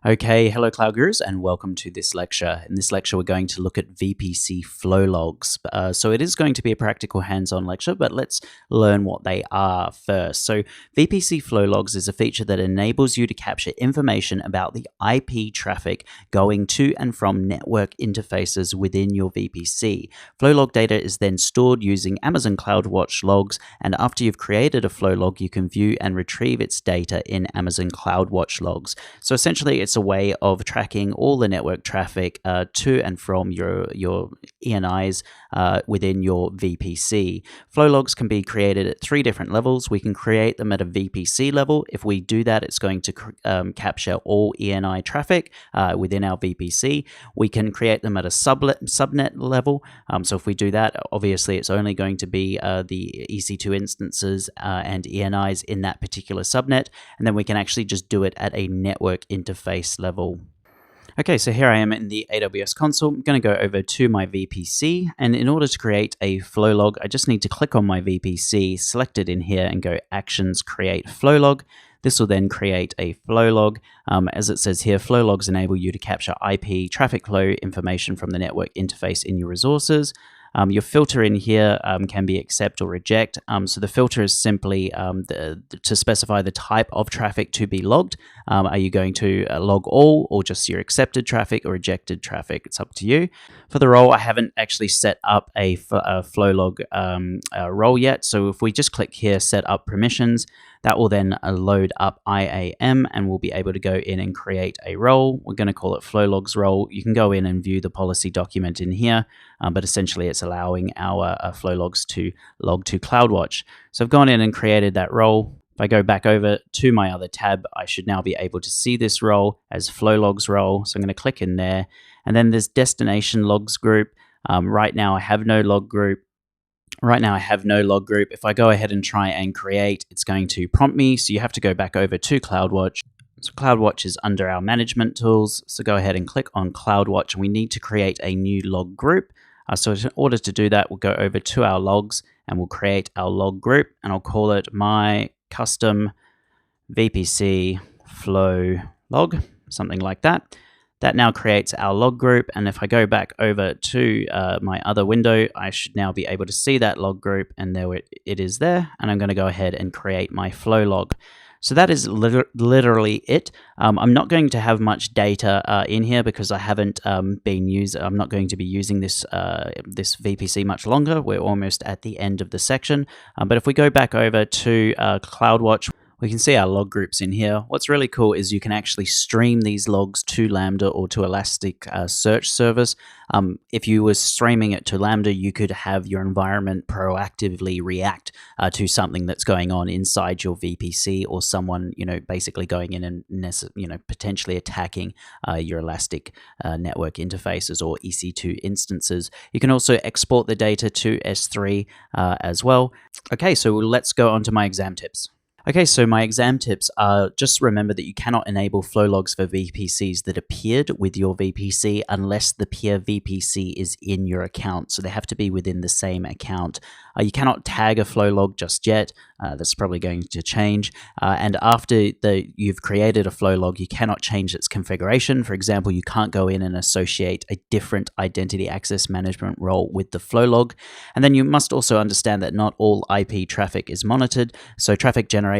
Okay, hello Cloud Gurus and welcome to this lecture. In this lecture, we're going to look at VPC flow logs. So it is going to be a practical hands-on lecture, but let's learn what they are first. So VPC flow logs is a feature that enables you to capture information about the IP traffic going to and from network interfaces within your VPC. Flow log data is then stored using Amazon CloudWatch logs, and after you've created a flow log, you can view and retrieve its data in Amazon CloudWatch logs. So essentially, it's a way of tracking all the network traffic to and from your ENIs within your VPC. Flow logs can be created at three different levels. We can create them at a VPC level. If we do that, it's going to capture all ENI traffic within our VPC. We can create them at a subnet level. So if we do that, obviously it's only going to be the EC2 instances and ENIs in that particular subnet. And then we can actually just do it at a network interface level. Okay, so here I am in the AWS console. I'm going to go over to my VPC, and in order to create a flow log, I just need to click on my VPC, select it in here, and go Actions, Create Flow Log. This will then create a flow log. As it says here, flow logs enable you to capture IP traffic flow information from the network interface in your resources. Your filter in here can be accept or reject. So the filter is simply to specify the type of traffic to be logged. Are you going to log all or just your accepted traffic or rejected traffic? It's up to you. For the role, I haven't actually set up a flow log role yet. So if we just click here, set up permissions, that will then load up IAM and we'll be able to go in and create a role. We're going to call it flow logs role. You can go in and view the policy document in here, but essentially it's allowing our flow logs to log to CloudWatch. So I've gone in and created that role. If I go back over to my other tab, I should now be able to see this role as flow logs role. So I'm going to click in there, and then there's destination logs group. Right now I have no log group. If I go ahead and try and create, it's going to prompt me. So you have to go back over to CloudWatch. So CloudWatch is under our management tools. So go ahead and click on CloudWatch, and we need to create a new log group. So in order to do that, we'll go over to our logs and we'll create our log group, and I'll call it my custom VPC flow log, something like that. That now creates our log group, and if I go back over to my other window, I should now be able to see that log group, and there it is there, and I'm going to go ahead and create my flow log. So that is literally it. I'm not going to have much data in here because I haven't I'm not going to be using this VPC much longer. We're almost at the end of the section. But if we go back over to CloudWatch, we can see our log groups in here. What's really cool is you can actually stream these logs to Lambda or to Elasticsearch service. If you were streaming it to Lambda, you could have your environment proactively react to something that's going on inside your VPC, or someone, basically going in and potentially attacking your Elastic network interfaces or EC2 instances. You can also export the data to S3 as well. Okay, so let's go on to my exam tips. Okay, so my exam tips are just remember that you cannot enable flow logs for VPCs that appeared with your VPC unless the peer VPC is in your account. So they have to be within the same account. You cannot tag a flow log just yet. That's probably going to change. And after you've created a flow log, you cannot change its configuration. For example, you can't go in and associate a different identity access management role with the flow log. And then you must also understand that not all IP traffic is monitored. So traffic generated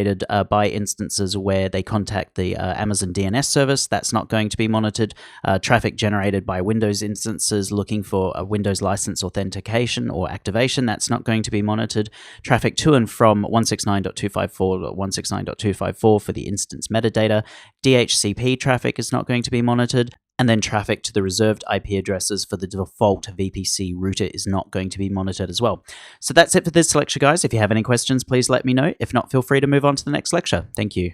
by instances where they contact the Amazon DNS service, that's not going to be monitored. Traffic generated by Windows instances looking for a Windows license authentication or activation, that's not going to be monitored. Traffic to and from 169.254.169.254 for the instance metadata. DHCP traffic is not going to be monitored. And then traffic to the reserved IP addresses for the default VPC router is not going to be monitored as well. So that's it for this lecture, guys. If you have any questions, please let me know. If not, feel free to move on to the next lecture. Thank you.